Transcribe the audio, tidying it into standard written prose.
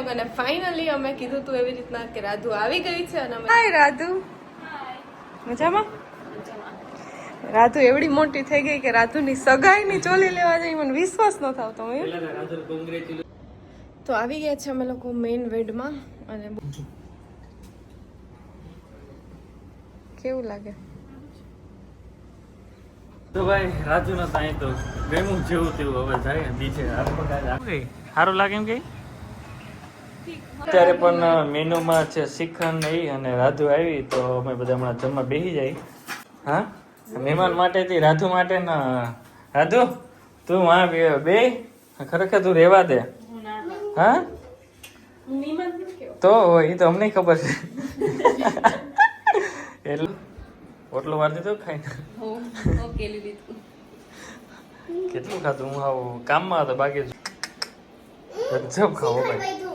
અને ફાઇનલી અમે કીધું તું એવી રીતના કે રાધુ આવી ગઈ છે અને હાય રાધુ. મજામાં? રાધુ એવડી મોટી થઈ ગઈ કે રાધુની સગાઈની ચોલી લેવા જઈ મને વિશ્વાસ ન થતો. તો આવી ગયા છે અમે લોકો મેઇન વેડમાં અને કેવું લાગે? તો ભાઈ રાજુ ના તાઈ તો ગેમું જેવું તેવું હવે જાય બીજે સારું લાગે એમ કઈ. અત્યારે પણ મેનુમાં છે શ્રીખંડ નહીં અને રાધુ આવી તો અમે બધા હમણાં જમવા બેસી જાય. હા મહેમાન માટે થી રાધુ માટે ના રાધુ તું હા બે ખરેખર તું રેવા દે. હા તો એ તો અમને ખબર છે. એટલું ઓટલો વાર દીધો ખાઈને કેટલું ખાધું હું આવું કામમાં હતો બાકી ગજબ ખાવો ભાઈ.